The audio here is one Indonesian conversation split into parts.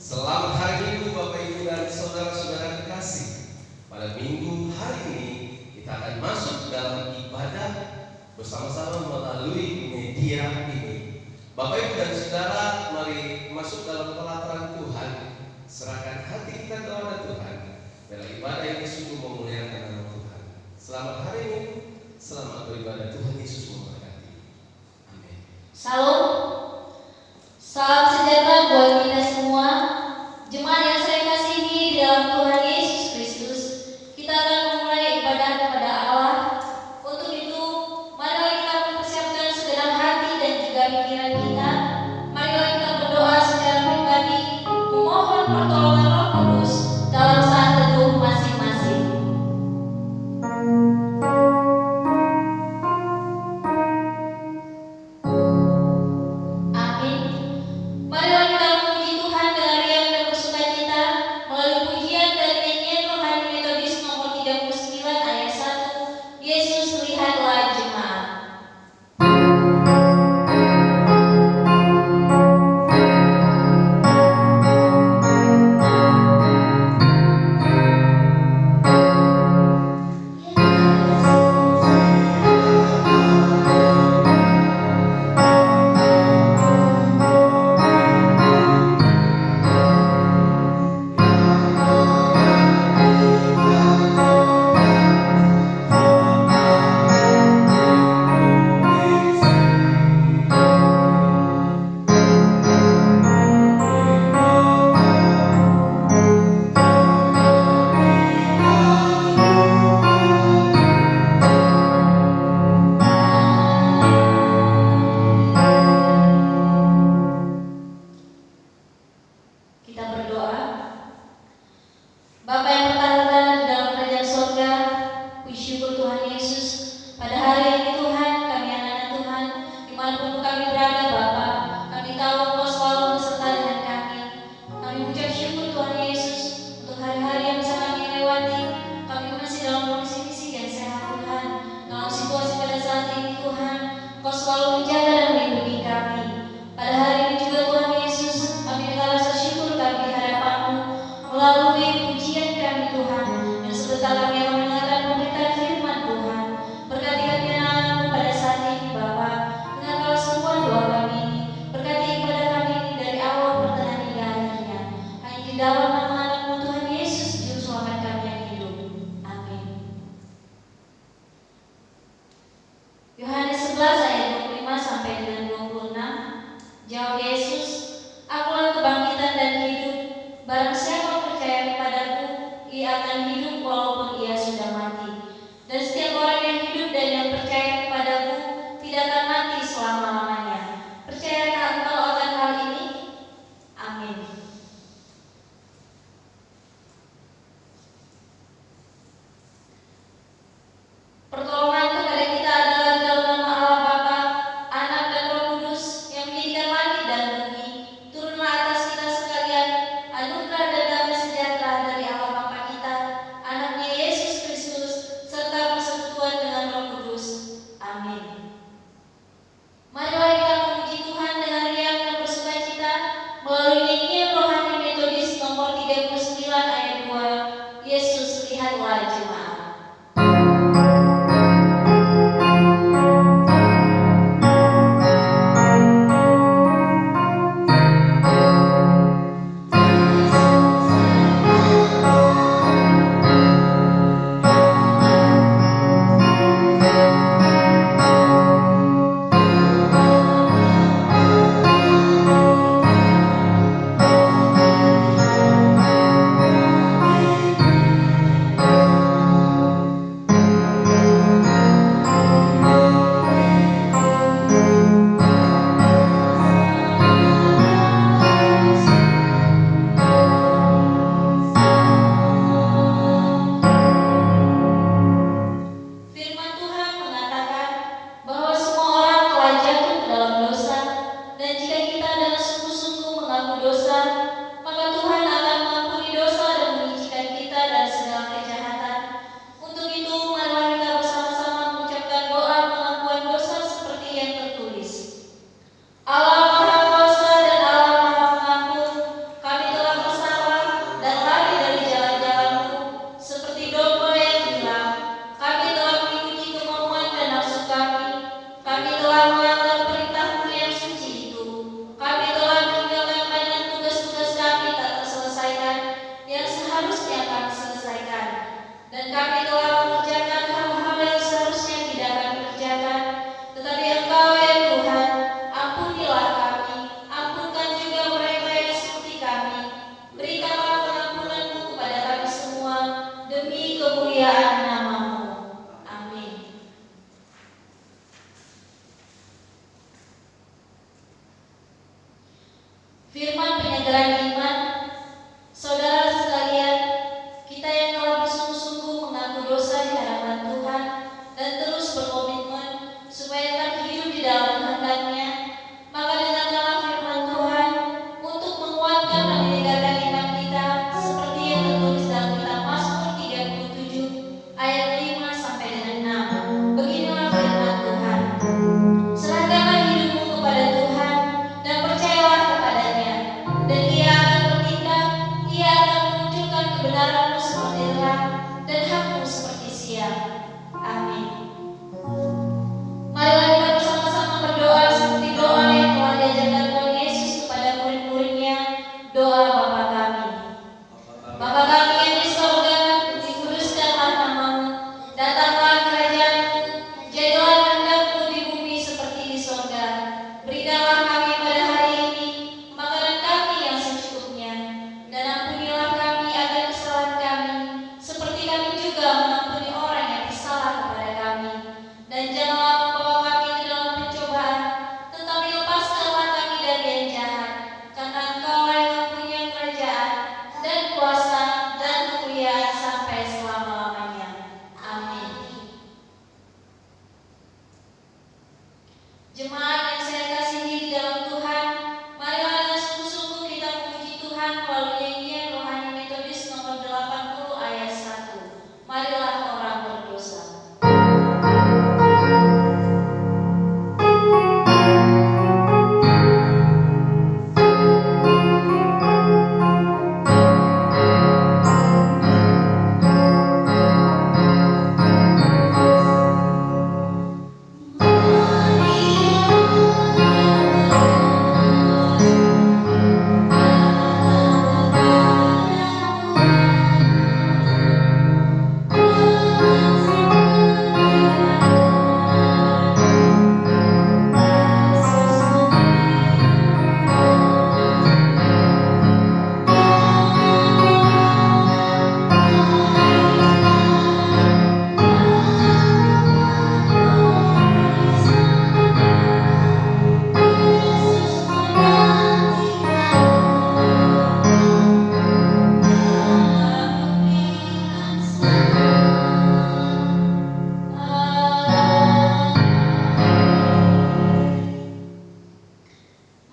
Selamat hari Minggu Bapak Ibu dan saudara-saudara kekasih. Pada minggu hari ini kita akan masuk dalam ibadah bersama-sama melalui media ini. Bapak Ibu dan saudara, mari masuk dalam pelataran Tuhan. Serahkan hati kita kepada Tuhan. Dalam ibadah ini sungguh memuliakan nama Tuhan. Selamat hari Minggu, selamat beribadah. Tuhan Yesus memberkati. Amin. Salam, salam sejahtera buat kita semua. Jemaat yang saya kasihi di dalam Tuhan Yesus Kristus, kita akan memulai ibadah kepada Allah. Untuk itu, marilah kita mempersiapkan segenap hati dan juga pikiran kita. Marilah kita berdoa secara pribadi, memohon pertolongan Roh Kudus dalam saat teduh masing-masing. Yesus lihatlah jemaat. Doa Bapa kami. Bapa kami yang di sorga, dikuduskanlah namamu, datanglah kerajaanmu, jadilah kehendakmu di bumi seperti di sorga. Berikanlah kami pada hari ini makanan kami yang secukupnya, dan ampunilah kami akan kesalahan kami, seperti kami juga mengampuni orang yang bersalah kepada kami. Dan janganlah membawa kami ke dalam pencobaan, tetapi lepaskanlah kami dari yang jahat, karena Engkau-lah yang mempunyai kerajaan dan kuasa dan kemuliaan sampai selama-lamanya. Amin. Jemaat yang saya kasihi di dalam Tuhan, marilah dengan sungguh-sungguh kita memuji Tuhan melalui nyanyian rohani Metodis nomor 80 ayat 1. Marilah orang berdosa.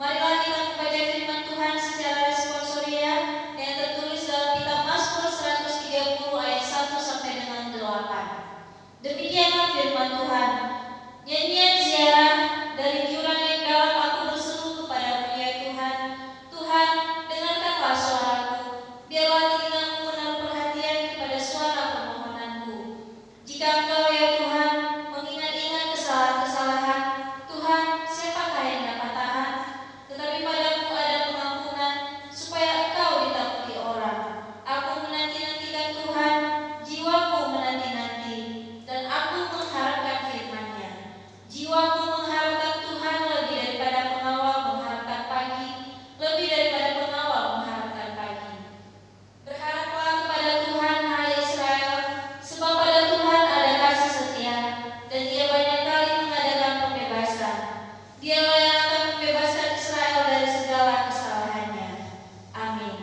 Marilah kita membaca firman Tuhan secara responsoria yang tertulis dalam kitab Mazmur 130 ayat 1 sampai dengan 8. Demikianlah firman Tuhan. Nyanyian ziarah dari jurang yang dalam aku berseru kepadamu ya Tuhan. Tuhan, dengarkanlah suaraku. Biarlah telingamu menaruh perhatian kepada suara permohonanku. Jika Engkau ya Tuhan mengingat-ingat kesalahan-kesalahan, Tuhan, siapakah yang dapat tahan? Tetapi padamu ada pengampunan, supaya Engkau ditakuti orang. Aku menanti-nantikan Tuhan, jiwaku menanti-nanti, dan aku mengharapkan firman-Nya. Jiwaku mengharapkan Tuhan lebih daripada pengawal mengharapkan pagi, lebih daripada pengawal mengharapkan pagi. Berharaplah kepada Tuhan, hai Israel, sebab pada Tuhan ada kasih setia, dan Dia banyak kali mengadakan pembebasan. Dialah yang akan membebaskan Israel dari segala kesalahannya. Amin.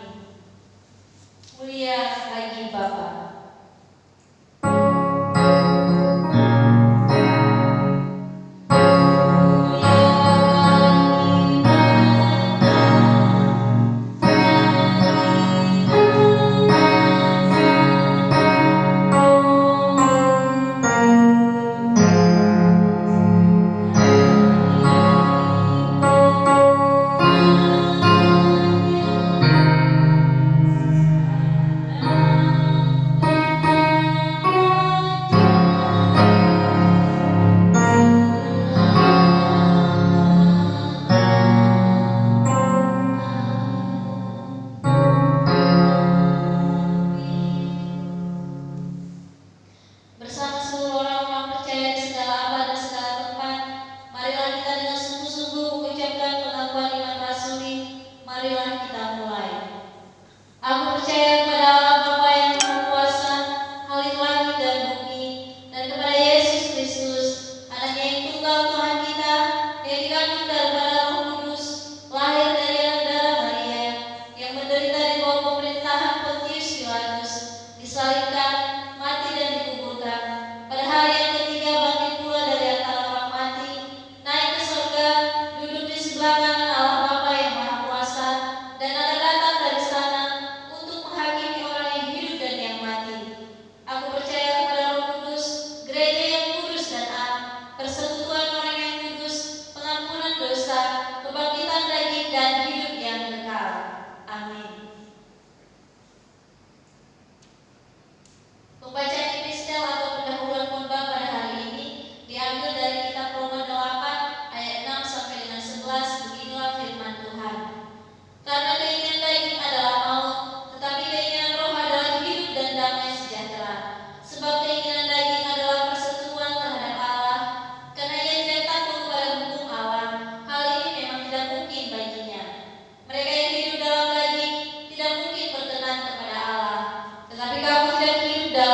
Mulia bagi Bapa.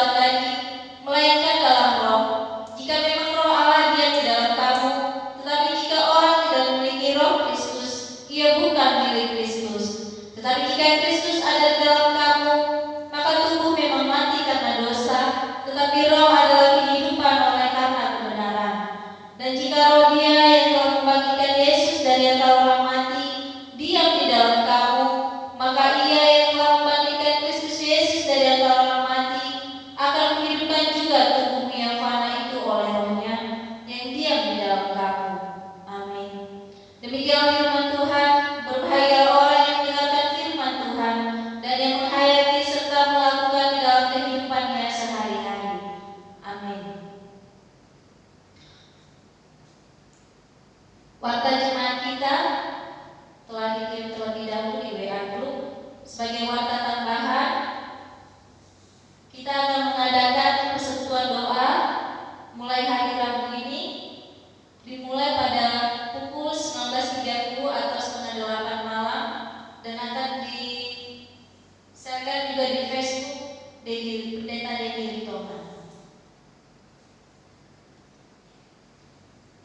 dalam daging, melainkan dalam roh. Jika memang roh Allah diam di dalam kamu, tetapi jika orang tidak memiliki roh Kristus, ia bukan milik Kristus. Tetapi jika Kristus ada di dalam kamu, maka tubuh memang mati karena dosa, tetapi roh adalah kehidupan oleh karena kebenaran. Dan jika roh Dia yang telah membangkitkan Yesus dari antara orang mati diam di dalam kamu, maka Ia yang telah membangkitkan Kristus Yesus dari antara orang mati akan menghidupkan juga tubuhmu yang fana itu oleh rohnya yang diam di dalam kamu. Amin. Demikian firman Tuhan. Berbahagia orang yang mendengarkan firman Tuhan dan yang menghayati serta melakukan di dalam kehidupannya sehari-hari. Amin. Warta jemaat kita telah dikirim terlebih dahulu di WA Group. Sebagai warta tambahan, kita akan mengadakan persekutuan doa mulai hari Rabu ini, dimulai pada pukul 19.30 atau setengah 8 malam, dan akan di-share juga di Facebook Pendeta Dedi Ritonga.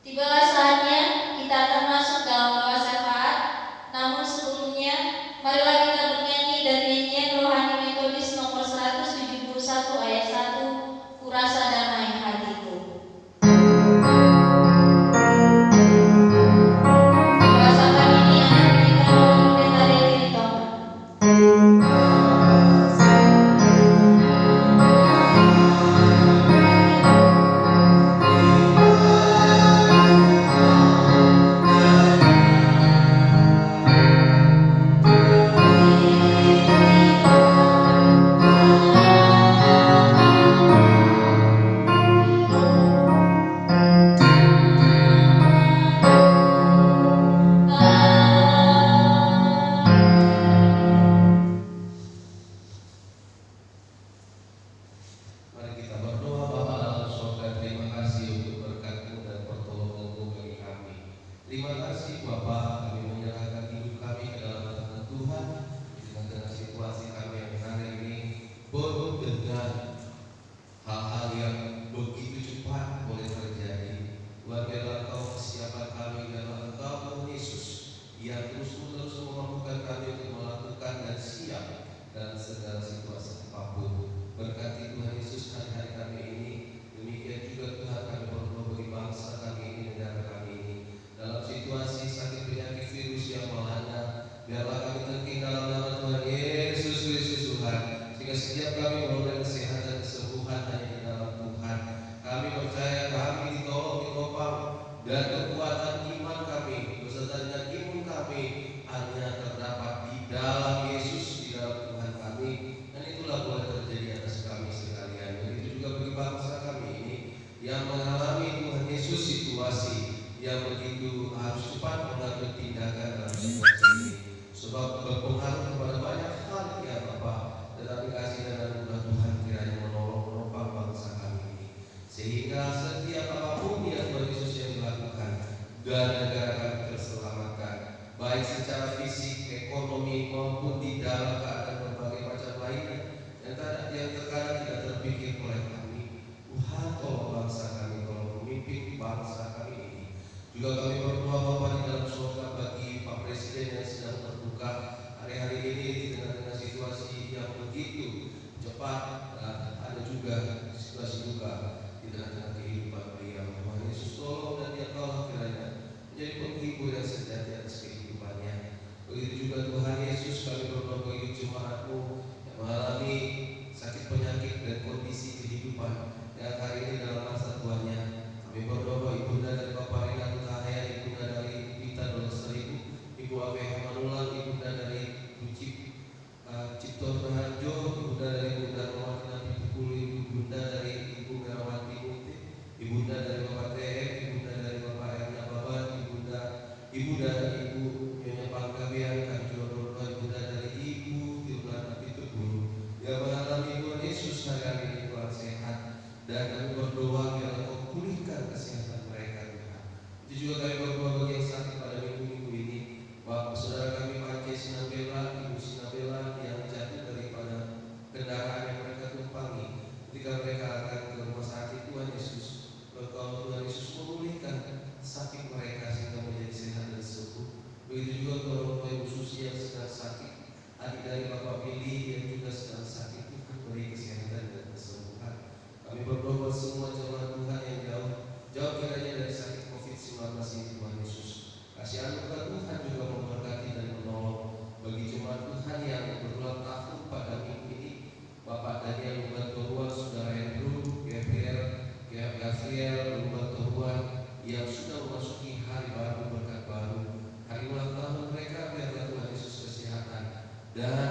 Tibalah saatnya kita akan masuk dalam doa syafaat. Namun sebelumnya, marilah kita bernyanyi dari nyanyian rohani metodis nomor 171 ayat 1, Kurasa damai hatiku. Doa syafaat ini akan diberikan oleh Pendeta Dedi Ritonga. Mari kita berdoa. Bapa dalam surga, terima kasih untuk berkat-Mu dan pertolongan-Mu bagi kami. Terima kasih Bapa, kami menyerahkan hidup kami ke dalam tangan Tuhan di tengah-tengah situasi kami yang hari ini penuh dengan hal-hal yang begitu cepat boleh terjadi. Tuhan, biarlah Engkau kesiapan kami, biarlah Engkau Tuhan Yesus yang terus-menerus memampukan kami untuk melakukan dan siap dalam segala situasi apapun. Berkati Tuhan Yesus hari-hari kami ini. Demikian juga Tuhan, kami berdoa bagi bangsa kami ini, negara kami ini, dalam situasi sakit penyakit virus yang melanda. Biarlah kami terking dalam nama Tuhan Yesus Kristus Tuhan, sehingga setiap kami memperoleh kesehatan kesembuhan hanya di dalam Tuhan. Kami percaya kami ditolong, ditopang, dan kekuatan iman kami beserta dengan imun kami hanya terdapat di dalam Yesus, di dalam Tuhan kami. Dan itulah boleh terjadi atas kami sekalian. Begitu juga bagi bangsa kami ini yang mengalami Tuhan Yesus situasi yang begitu harus cepat mengambil tindakan dalam situasi ini, sebab berpengaruh kepada banyak hal ya Bapak. Tetapi kasih dan anugerah Tuhan kiranya menolong menopang bangsa kami ini, sehingga setiap apapun yang Tuhan Yesus yang dilakukan dan negara kami terselamatkan, baik secara fisik, ekonomi maupun di dalam keadaan berbagai macam lainnya yang terkadang tidak terpikir oleh kami. Tuhan, tolong bangsa kami, tolong memimpin bangsa kami ini. Juga kami berdoa Bapa di dalam surga bagi Pak Presiden yang sedang terbuka hari-hari ini di tengah-tengah situasi yang begitu cepat. Ada juga situasi duka di tengah-tengah kehidupan beliau. Tuhan Yesus, tolong dan dia tolong kiranya menjadi penghibur yang sejati atas kehidupannya. Begitu juga Tuhan Yesus, kami berdoa bagi jemaat-Mu yang mengalami sakit penyakit dan kondisi kehidupan yang hari ini dalam masa tuanya. Kami berdoa Ibunda dari Bapak Rina Tutahaya, Ibunda dari Pita Doloseribu, Ibu Abe Hamanulang, Ibunda dari Cipto Raharjo, Ibunda dari Bunda Romatina Pitupulu, Ibunda dari Ibu Merawati Mukti, Ibunda dari Bapak TM, Ibunda dari Bapak Erna Babat, Ibu dari Ibu Nyonya Pangkabian, kami juga berdoa Ibunda dari Ibu Firman Pitupulu yang mengalami Tuhan Yesus hari ini Tuhan sehat, dan kami berdoa biar Engkau pulihkan kesehatan mereka Tuhan. Itu juga kami berdoa bagi yang sakit pada minggu-minggu ini, Bapak saudara kami Pak Sinabela, Ibu Sinabela yang jatuh daripada kendaraan yang mereka tumpangi ketika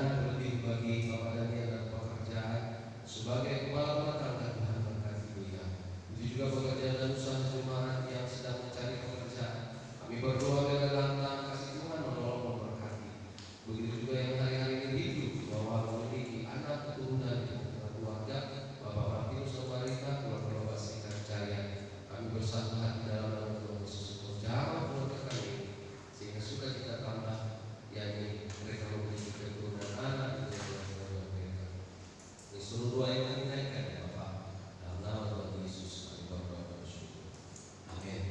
terlebih bagi Bapak Daniel dan pekerjaan sebagai kepala rumah tangga. Tuhan berkati dia. Itu juga pekerjaan dan usaha jemaat yang sedang mencari pekerjaan. Kami berdoa dengan dalam kasih Tuhan menolong memberkati. Begitu juga yang hari-hari ini hidup bahwa memiliki anak keturunan keluarga Bapak Martinus Somarita, keluarga Bapak Sekar Jaya. Kami bersatu hati dalam nama Tuhan Yesus untuk jawab keluarga kami sehingga sukacita tambah, yakni mereka memiliki keturunan anak dan keluarga mereka. Ini seluruh doa yang kami naikkan ya Bapak dalam nama Tuhan Yesus. Kami berdoa dan bersyukur. Amin.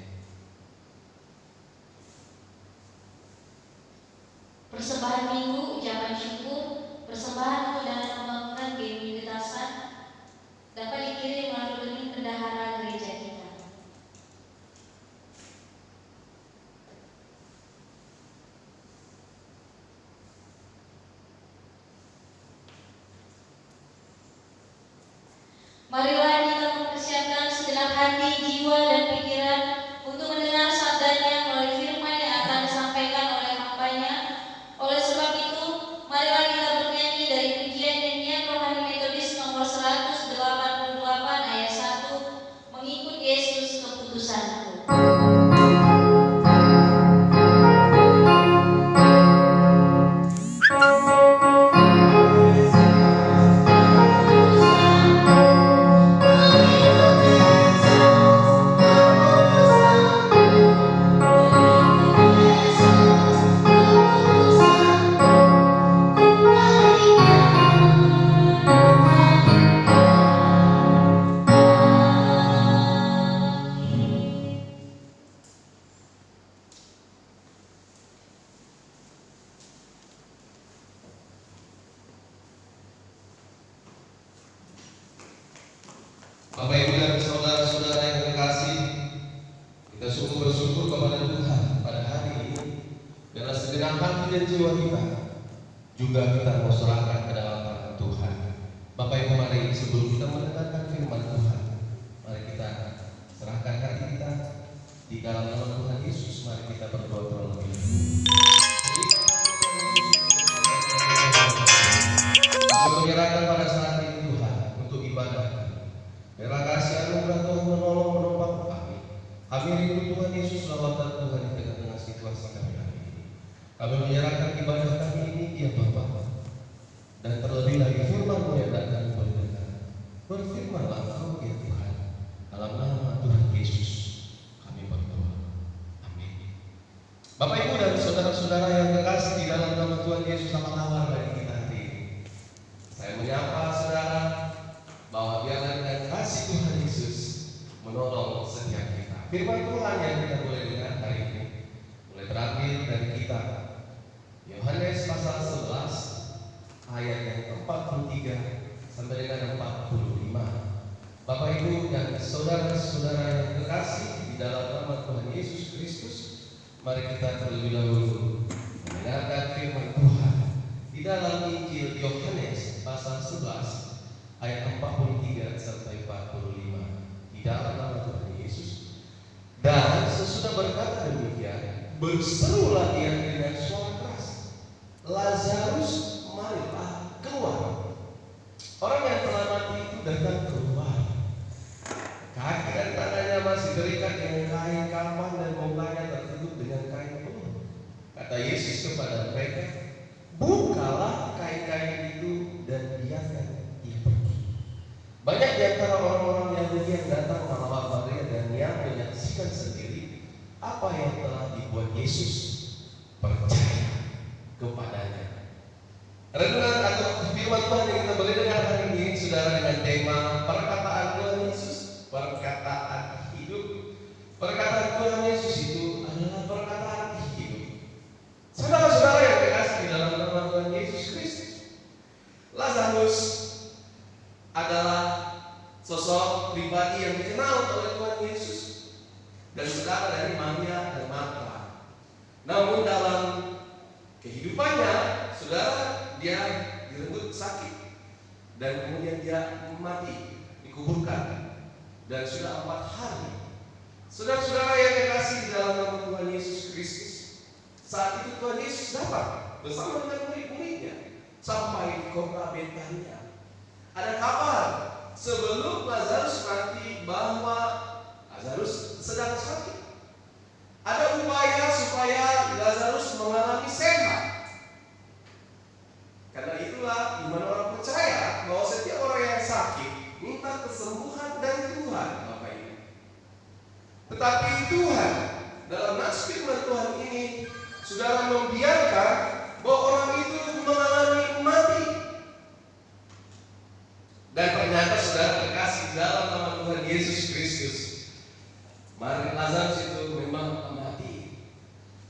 Persembahan minggu, ucapan syukur, persembahan undangan pembangunan GMI Getasan dapat dikirim melalui rekening bendahara gereja kita. Marilah kita mempersiapkan segenap hati, jiwa, dan pikiran untuk mendengar sabdanya melalui firman yang akan disampaikan oleh hamba-Nya. Oleh sebab itu, marilah kita bernyanyi dari pujian nyanyian rohani metodis nomor 188 ayat 1, mengikut Yesus keputusanku. Bapak Ibu dan saudara-saudara yang terkasih, kita sungguh bersyukur kepada Tuhan pada hari ini karena segenap hati dan jiwa kita juga kita mau serahkan ke dalam tangan Tuhan. Bapak Ibu, mari sebelum kita mendengarkan firman Tuhan, mari kita serahkan hati kita di dalam nama Tuhan Yesus. Mari kita berdoa terlebih dahulu. Kami menyerahkan pada saat ini Tuhan untuk ibadah. Terima kasih anugerah Tuhan menolong menopang kami. Kami rindu Tuhan Yesus lawatan Tuhan di tengah-tengah situasi kami hari ini. Kami menyerahkan ibadah kami ini ya Bapa. Dan terlebih lagi firman-Mu yang datang kami berdengar. Berfirmanlah Engkau ya Tuhan. Dalam nama Tuhan Yesus kami berdoa. Amin. Bapak Ibu dan saudara-saudara yang terkasih di dalam nama Tuhan Yesus, apa kabar bagi kita hari ini? Saya menyapa saudara bahwa biarlah dengan kasih Tuhan Yesus menolong setiap kita. Firman Tuhan yang kita boleh dengar hari ini mulai terambil dari kitab Yohanes pasal 11 ayat yang 43 sampai dengan 45. Bapak Ibu dan saudara-saudara yang terkasih di dalam nama Tuhan Yesus Kristus, mari kita terlebih dahulu mendengarkan firman Tuhan di dalam Injil Yohanes pasal 11 ayat 43 sampai 45 di dalam nama Tuhan Yesus. Dan sesudah berkata demikian, berserulah dia dengan suara keras, Lazarus, marilah keluar. Orang yang telah mati itu datang keluar. Kaki dan tangannya masih terikat dengan kain kafan dan mukanya tertutup dengan kain penuh. Kata Yesus kepada mereka, bukalah kain-kain itu dan biarkan dia pergi. Banyak di antara orang-orang Yahudi yang datang melawat Maria dan yang menyaksikan sendiri apa yang telah dibuat Yesus, percaya kepadanya. Renungan atau firman Tuhan yang kita boleh dengar hari ini, saudara, dengan tema perkataan Tuhan Yesus, perkataan hidup. Perkataan Tuhan Yesus itu adalah perkataan hidup. Saudara-saudara yang terkasih di dalam nama Tuhan Yesus Kristus, Lazarus adalah sosok pribadi yang dikenal oleh Tuhan Yesus dan saudara dari Maria dan Marta. Namun dalam kehidupannya, saudara, dia direnggut sakit dan kemudian dia mati, dikuburkan, dan sudah 4 hari. Saudara-saudara yang terkasih di dalam nama Tuhan Yesus Kristus, saat itu Tuhan Yesus datang bersama dengan murid-muridnya. sampai di kota Betania. Ada kabar sebelum Lazarus mati bahwa Lazarus sedang sakit. Ada upaya supaya Lazarus mengalami sehat. Karena itulah iman orang percaya bahwa setiap orang yang sakit minta kesembuhan dari Tuhan, Bapak Ibu. Tetapi Tuhan dalam nats firman Tuhan ini, saudara membiarkan bahwa orang itu mengalami mati. Dan ternyata saudara terkasih dalam nama Tuhan Yesus Kristus, mari Lazarus itu memang mati.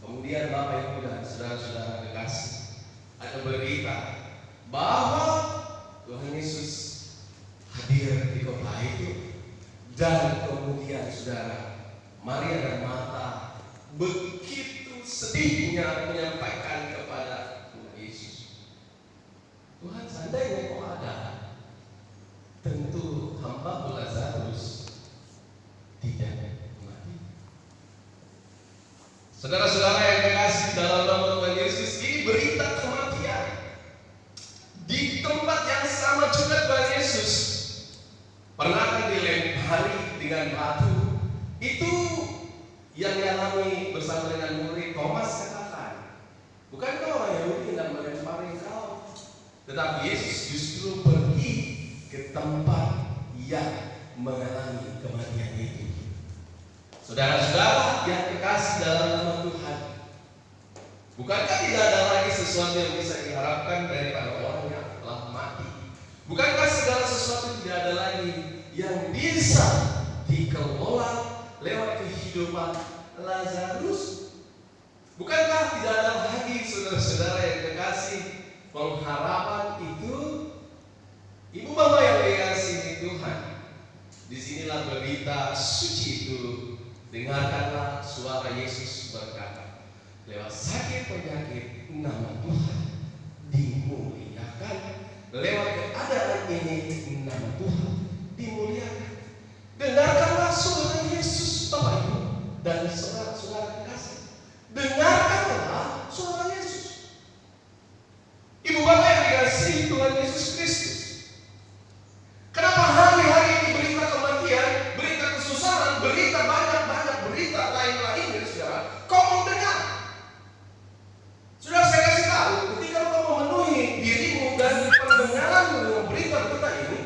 Kemudian Bapak Ibu dan saudara-saudara terkasih, ada berita bahwa Tuhan Yesus hadir di kota itu. Dan kemudian saudara, Maria dan Marta begitu sedihnya menyampaikan kepada Tuhan Yesus, Tuhan, seandainya kau ada, tentu hamba Lazarus tidak mati. Saudara-saudara yang terkasih dalam nama Tuhan Yesus, ini berita kematian. Di tempat yang sama juga Tuhan Yesus pernah dilempari dengan batu. Itu yang dialami bersama dengan murid. Thomas katakan, bukankah orang Yahudi tidak melempari kau? Tetapi Yesus justru pergi ke tempat yang mengalami kematian itu. Saudara-saudara yang terkasih dalam nama Tuhan, bukankah tidak ada lagi sesuatu yang bisa diharapkan daripada orang yang telah mati? Bukankah segala sesuatu tidak ada lagi yang bisa dikelola lewat kehidupan Lazarus? Bukankah tidak ada lagi, saudara-saudara yang terkasih, pengharapan itu? Ibu bapak yang dikasihi Tuhan, disinilah berita suci itu. Dengarkanlah suara Yesus berkata, lewat sakit penyakit nama Tuhan dimuliakan. Lewat keadaan ini nama Tuhan dimuliakan. Dengarkanlah suara Yesus, Bapak Ibu dan saudara-saudara terkasih. Dengarkanlah suara Yesus. Ibu bapak yang dikasihi Tuhan Yesus Kristus, kenapa hari-hari ini berita kematian, berita kesusahan, berita banyak berita lain-lainnya, saudara, kau mau dengar? Sudah saya kasih tahu, ketika kau memenuhi dirimu dan pendengaranmu dengan berita-berita ini,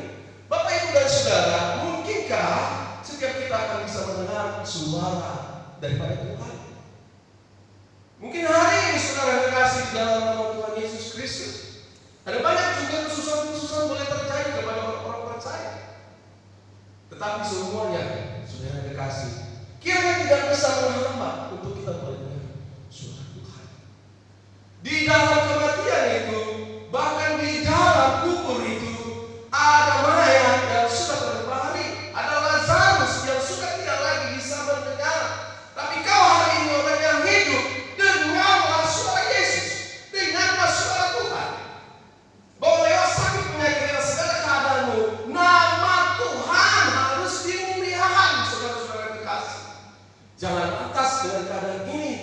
Bapak Ibu dan Saudara, mungkinkah setiap kita akan bisa mendengar suara daripada Tuhan? Mungkin hari ini saudara terkasih dalam nama Tuhan Yesus Kristus, ada banyak juga kesusahan-kesusahan boleh terjadi kepada orang-orang percaya. Tetapi semuanya, saudara terkasih, kiranya tidak bisa menghambat untuk kita mendengar suara Tuhan. Di dalam kematian itu, bahkan di dalam kubur itu, ada mayat yang sudah berbaring, ada Lazarus yang sudah tidak lagi bisa mendengar. Tapi kau hari ini orang yang hidup, dengarlah suara Yesus, dengarlah suara Tuhan. Bahwa lewat sakit penyakit dan segala keadaanmu, nama Tuhan harus dimuliakan, saudara-saudara terkasih. Jangan atas dengan keadaan ini,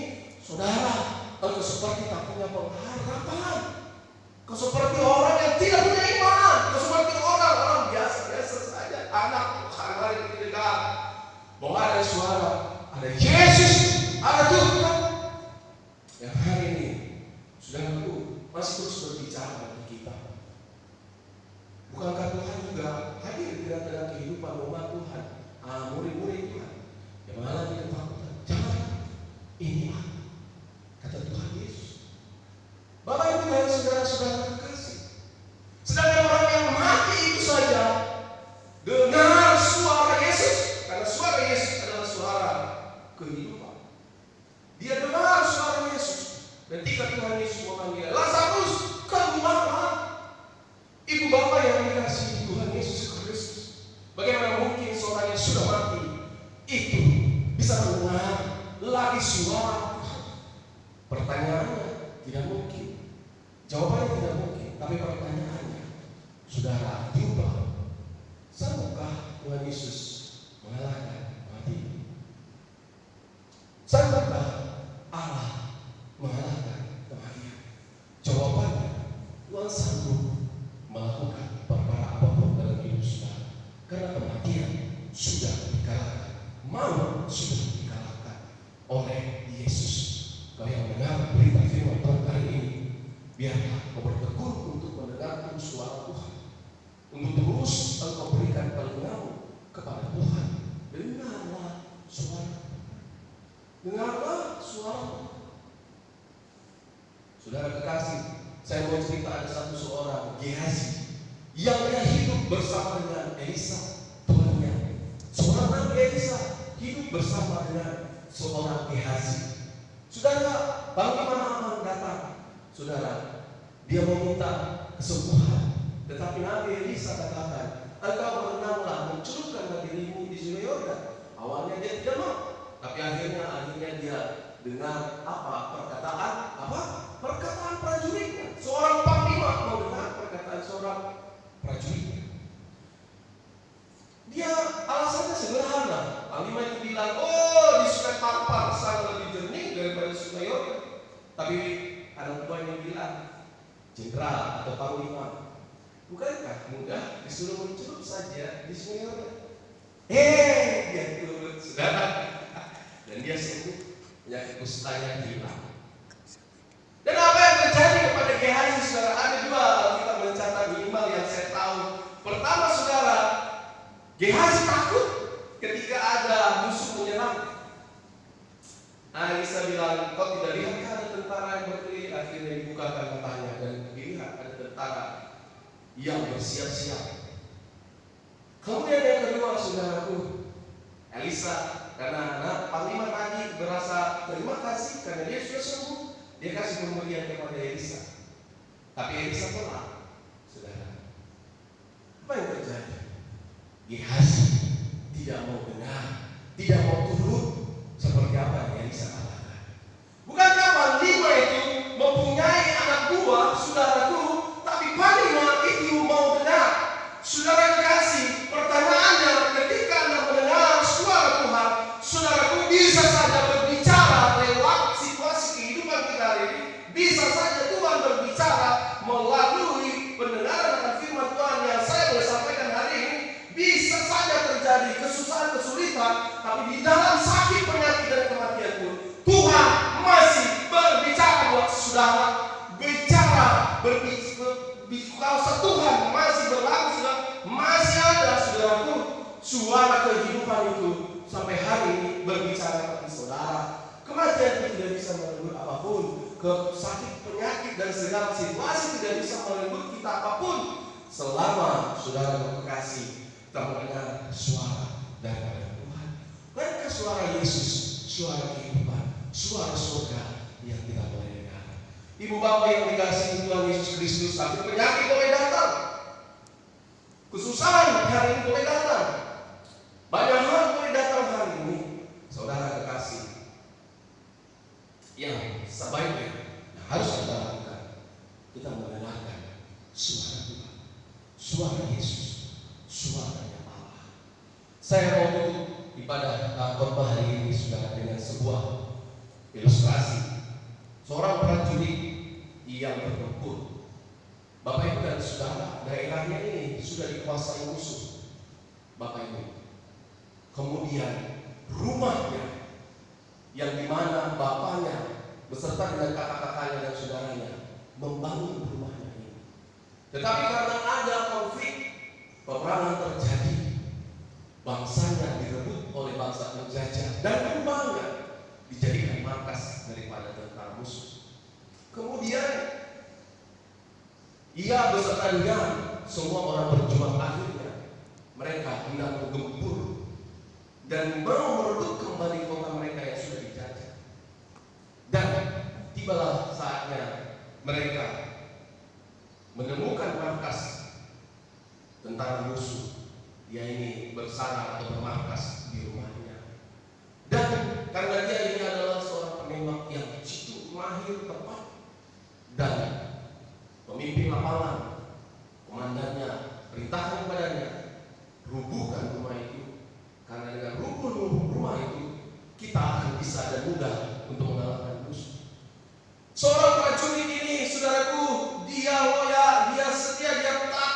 saudara, engkau seperti tak punya pengharapan. Kau seperti orang yang tidak punya iman. Kau seperti orang-orang biasa-biasa saja. Anak Tuhan hari ini dengar bahwa ada suara, ada Yesus, ada Tuhan yang hari ini saudaraku masih terus berbicara bagi kita. Bukankah Tuhan juga hadir di dalam kehidupan umat Tuhan, murid-murid Tuhan yang mengalami ketakutan? Jangan, ini kata Tuhan Yesus. Bapak Ibu dan saudara-saudara terkasih, sedangkan orang yang mati itu saja dengar suara Yesus, karena suara Yesus adalah suara kehidupan. melakukan perkara apapun dalam hidup saudara, karena kematian sudah dikalahkan, maut sudah dikalahkan oleh Yesus. Kalau yang mendengar berita firman Tuhan kali ini, biarlah kau bertekun untuk mendengarkan suara Tuhan, untuk terus engkau berikan telingamu kepada Tuhan. Dengarlah suara, dengarlah suara. Saudara kekasih, saya mau cerita ada seorang Gehazi yang dia hidup bersama dengan Elisa, tuannya. Seorang Nabi Elisa hidup bersama dengan seorang Gehazi. Saudara, Panglima Naaman datang. Saudara, dia meminta kesembuhan, tetapi Nabi Elisa katakan, engkau berenanglah, mencelupkan dirimu di Sungai Yordan. Awalnya dia tidak mau, tapi akhirnya dia dengar perkataan prajuritnya. Seorang panglima mau dengar perkataan seorang prajuritnya. Dia alasannya sederhana. Panglima itu bilang, oh di Sungai Tampar sangat lebih jernih daripada Sungai Yordan. Tapi anak buahnya bilang, jenderal atau panglima, bukankah mudah disuruh mencelup saja di Sungai Yordan? Dia turut, saudara, dan dia sembuh, penyakit kustanya hilang. Dan apa yang terjadi kepada Gehazi, saudara? Ada dua kita mencatat minimal yang saya tahu. Pertama, saudara, Gehazi takut ketika ada musuh menyerang. Elisa bilang, kau tidak lihat ada tentara yang berdiri? Akhirnya dibukakan matanya dan dilihat ada tentara yang bersiap-siap. Kemudian yang kedua, saudaraku, Elisa, karena panglima tadi berasa terima kasih karena dia sudah sembuh, dia kasih pemberian kepada Elisa. Tapi Elisa tolak, saudara. Apa yang terjadi? Gehazi tidak mau dengar, tidak mau turut seperti apa yang Elisa katakan. Bukankah panglima itu mempunyai anak buah, saudaraku, tapi panglima itu mau dengar? Saudara kekasih, pertanyaannya ketika Anda mendengar suara Tuhan, saudaraku bisa saja berbicara lewat situasi kehidupan kita hari ini. Bisa saja Tuhan berbicara melalui pendengaran akan firman Tuhan yang saya boleh sampaikan hari ini. Bisa saja terjadi kesusahan, kesulitan, tapi di dalam sakit, penyakit, dan kematian pun Tuhan masih berbicara buat saudara. Kuasa Tuhan masih berlaku, saudara. Masih ada, saudaraku, suara kehidupan itu sampai hari ini berbicara bagi saudara. Kematian itu tidak bisa merenggut apapun, sakit, penyakit, dan segala situasi tidak bisa merenggut kita apapun, selama saudara kekasih kita mendengar suara daripada Tuhan. Bukankah suara Yesus, suara kehidupan, suara surga yang kita boleh dengar? Ibu bapak yang dikasihi Tuhan Yesus Kristus, tapi penyakit boleh datang, kesusahan hari ini boleh datang, banyak hal boleh datang hari ini, saudara kekasih. Yang sebaiknya yang harus kita lakukan, kita mendengarkan suara Tuhan, suara Yesus, suaranya Allah. Saya mau tutup ibadah khotbah hari ini, saudara, dengan sebuah ilustrasi. Seorang prajurit yang bertempur. Bapak Ibu dan saudara, daerahnya ini sudah dikuasai musuh. Bapak Ibu. Kemudian rumahnya yang dimana bapaknya beserta dengan kakak-kakaknya dan saudaranya membangun rumahnya ini. Tetapi karena ada konflik, peperangan terjadi, bangsanya direbut oleh bangsa penjajah dan rumahnya dijadikan markas daripada tentara musuh. Kemudian ia beserta dengan semua orang berjuang, akhirnya mereka hendak menggempur dan mau merebut kembali kota mereka yang sudah dijajah. Dan tibalah saatnya mereka menemukan markas tentara musuh. Dia ini bersarang atau bermarkas di rumahnya. Dan karena dia ini adalah seorang penembak yang begitu mahir, tepat, dan pemimpin lapangan, komandannya perintahkan kepadanya, rubuhkan rumah itu, karena dengan rubuh rumah itu kita akan bisa dan mudah untuk mengalahkan musuh. Seorang prajurit ini, saudaraku, dia loyal, dia setia, dia taat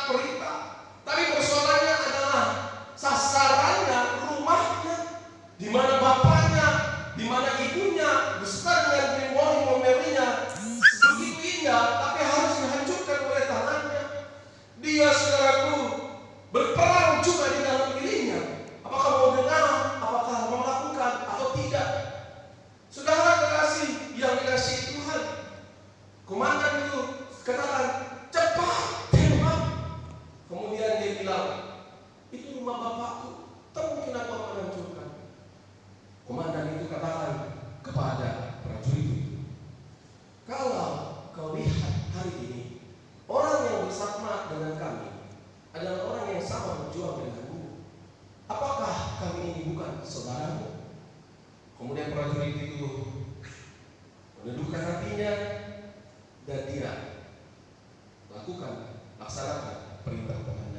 melaksanakan perintah Tuhan.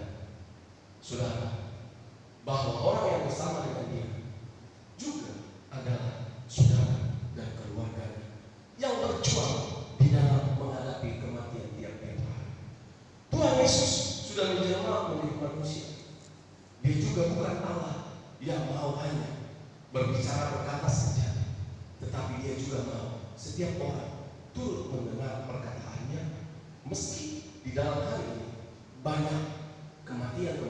Saudara, bahwa orang yang bersama dengan dia juga adalah saudara dan keluarga yang berjuang di dalam menghadapi kematian tiap-tiap hari. Tuhan Yesus sudah menjelma menjadi manusia. Dia juga bukan Allah yang mau hanya berbicara berkata saja, tetapi dia juga mau setiap orang turut mendengar perkataannya. Meski di dalam hari ini banyak kematian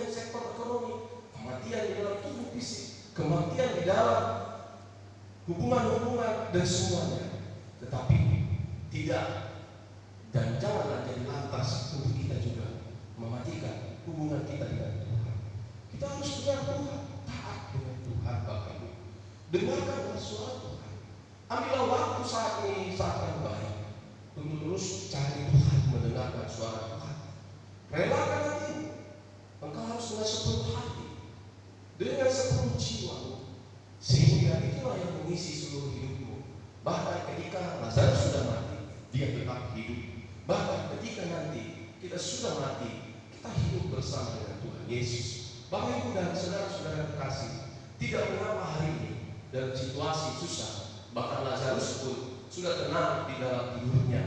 sektor ekonomi, kematian di dalam tubuh fisik, kematian di dalam hubungan-hubungan dan semuanya, tetapi tidak dan janganlah jadi lantas untuk kita juga mematikan hubungan kita dengan Tuhan. Kita harus dengar Tuhan, taat dengan Tuhan. Bapak Ibu, dengarkanlah suara Tuhan. Ambillah waktu saat ini, saat yang baik, untuk terus cari Tuhan, mendengarkan suara Tuhan. Relakan hatimu. Engkau harus dengan sepenuh hati, dengan sepenuh jiwa, sehingga itulah yang mengisi seluruh hidupmu. Bahkan ketika Lazarus sudah mati, dia tetap hidup. Bahkan ketika nanti kita sudah mati, kita hidup bersama dengan Tuhan Yesus. Bapak Ibu dan saudara-saudara terkasih, tidak mengapa hari ini dalam situasi susah, bahkan Lazarus pun sudah tenang di dalam tidurnya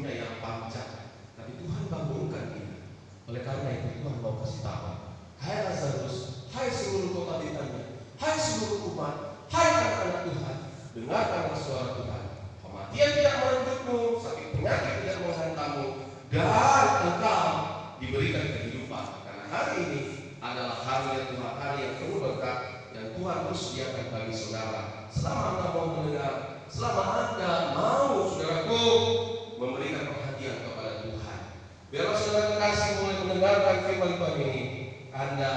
yang panjang, tapi Tuhan bangunkan dia. Oleh karena itu Tuhan mau kasih tahu, hai Lazarus, hai seluruh kota Betania, hai seluruh umat, hai anak-anak Tuhan, dengarkanlah suara Tuhan. Kematian tidak merenggut, sakit penyakit tidak menghantammu, dan engkau diberikan kehidupan. Karena hari ini adalah hari yang Tuhan, hari yang penuh berkat yang Tuhan terus sediakan bagi saudara. Selama Anda mau mendengar, selama Anda mau, saudaraku, memberikan perhatian kepada Tuhan. Biarlah saudara terkasih mulai mendengarkan firman Tuhan ini. Anda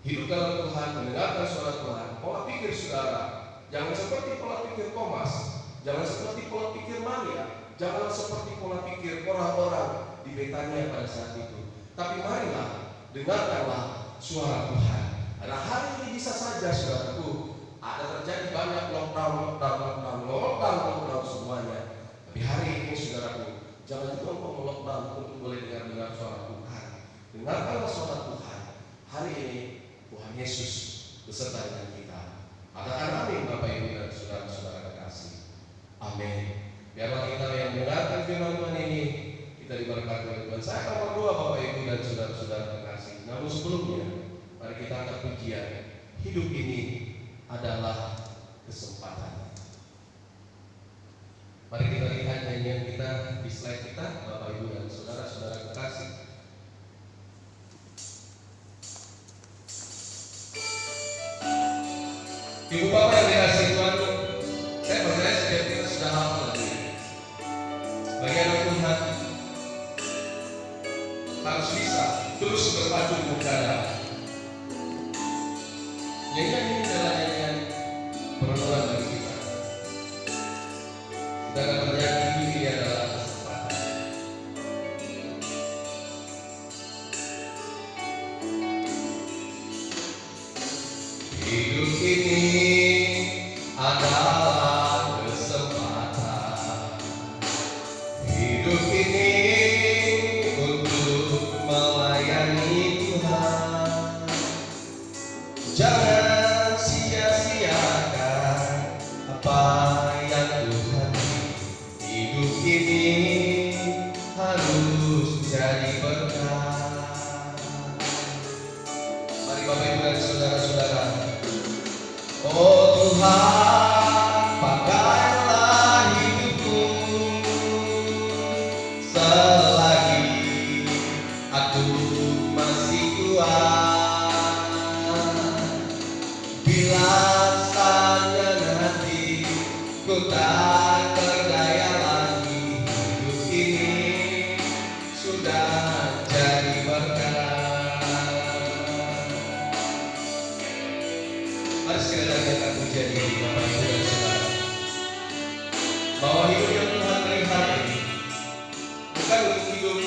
hidup dalam Tuhan, mendengarkan suara Tuhan. Pola pikir saudara jangan seperti pola pikir Thomas, jangan seperti pola pikir Maria, jangan seperti pola pikir orang-orang di Betania pada saat itu. Tapi marilah dengarkanlah suara Tuhan. Karena hari ini bisa saja saudaraku ada terjadi banyak lockdown semuanya. Tapi hari ini saudaraku, jangan juga mau melockdown untuk boleh dengar suara Tuhan. Dengarkanlah suara Tuhan. Hari ini Tuhan Yesus beserta dengan kita. Katakan amin Bapak Ibu dan saudara-saudara terkasih. Amin. Biarlah kita yang mendengarkan firman Tuhan ini, kita diberkati oleh Tuhan. Saya akan berdoa Bapak Ibu dan saudara-saudara terkasih. Namun sebelumnya, mari kita angkat pujian. Hidup ini adalah kesempatan. Mari kita lihat nyanyian kita di slide kita, Bapak Ibu dan saudara-saudara terkasih. Ibu Bapak yang dikasih Tuhan, saya percaya setiap kita sudah hafal lagi. Bagi anak Tuhan harus bisa terus berpacu kepada nyanyian ini adalah nyanyian perenungan bagi kita. Kita akan bernyanyi ini adalah kesempatan. Hidup ini adalah kesempatan. Hidup ini untuk melayani Tuhan. Jangan sia-siakan apa yang Tuhan beri. Hidup ini harus jadi berkat. Mari Bapak Ibu dan saudara-saudara. Oh Tuhan, pakailah hidupku selagi aku masih kuat. Bila saja nanti ku tak berdaya lagi, hidup ini sudah jadi berkat. Mari sekali lagi kita pujian ini Bapak Ibu dan saudara, bahwa hidup yang Tuhan beri hari ini bukan untuk hidup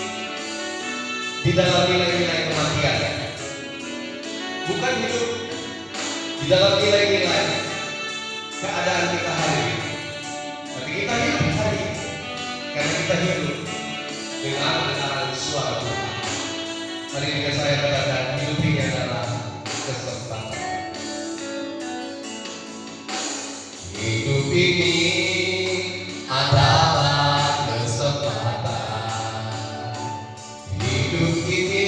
di dalam nilai-nilai kematian, bukan hidup di dalam nilai-nilai keadaan kita hari ini, tapi kita hidup hari ini karena kita hidup dengar suara Tuhan. Mari kita saya katakan hidup ini adalah kesempatan. Hidup ini adalah kesempatan. Hidup ini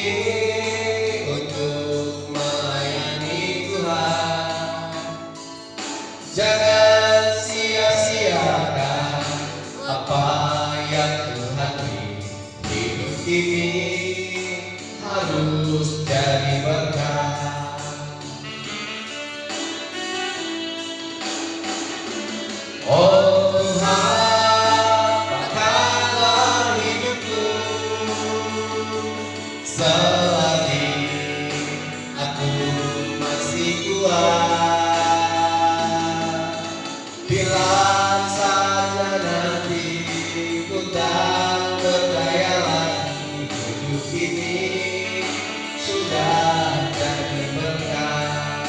untuk melayani Tuhan. Jangan sia-siakan apa yang Tuhan beri. Hidup ini harus jadi berkah. Oh Tuhan, pakailah hidupku selagi aku masih kuat. Bila saja nanti ku tak berdaya lagi, hidup ini sudah jadi berkah.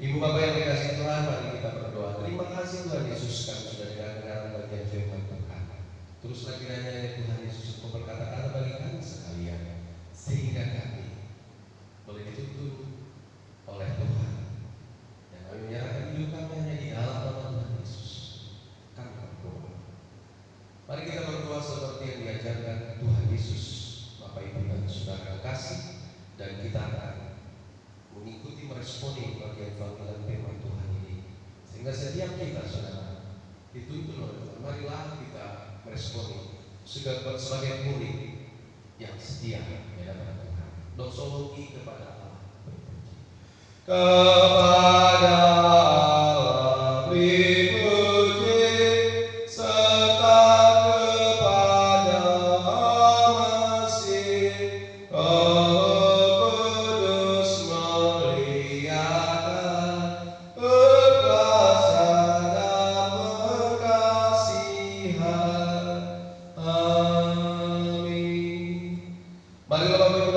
Ibu Bapak yang dikasihi Tuhan, mari kita berdoa. Terima kasih Tuhan Yesus, kami sudah dengar bagian firman Tuhan. Teruslah kiranya Tuhan Yesus untuk berkata-kata bagi kami sekalian, sehingga kami boleh dituntun oleh Tuhan. Dan kami menyerahkan hidup kami hanya di dalam nama Tuhan Yesus. Kami berdoa. Mari kita berdoa seperti yang diajarkan Tuhan Yesus, Bapak Ibu dan Saudara kasih, dan kita akan mengikuti meresponi bagian panggilan firman Tuhan ini, sehingga setiap kita saudara dituntun oleh Tuhan. Marilah kita meresponi sebagai murid yang setia di hadapan Tuhan. Doksologi kepada Allah. Kepada Allah beri puji, serta kepada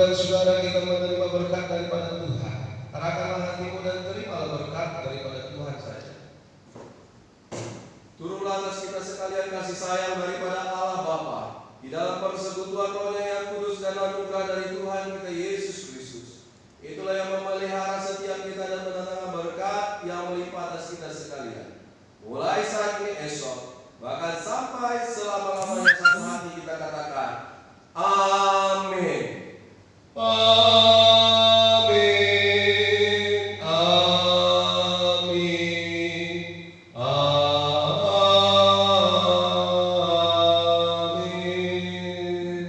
Masih Saudara, kita menerima berkat daripada Tuhan. Arahkanlah hatimu dan terimalah berkat daripada Tuhan saja. Turunlah atas kita sekalian kasih sayang daripada Allah Bapa, di dalam persekutuan Roh-Nya yang kudus dan anugerah dari Tuhan kita Yesus Kristus. Itulah yang memelihara setiap kita dan mendatangkan berkat yang melimpah atas kita sekalian. Mulai saat ini esok, bahkan sampai selama-lamanya satu hati kita katakan, Amin. Amin, amin, amin.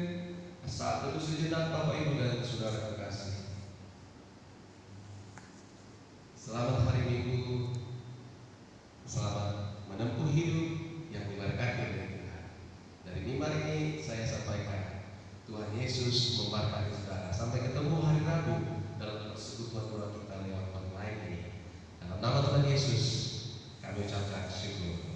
Saat itu sejenak Bapak Ibu dan Saudara terkasih. Selamat hari Minggu. Selamat menempuh hidup yang diberkati oleh Tuhan. Dari mimbar ini saya sampaikan, Tuhan Yesus memberkati saudara. Sampai ketemu hari Rabu dalam persekutuan doa kita lewat online ini. Dalam nama Tuhan Yesus, kami ucapkan syukur.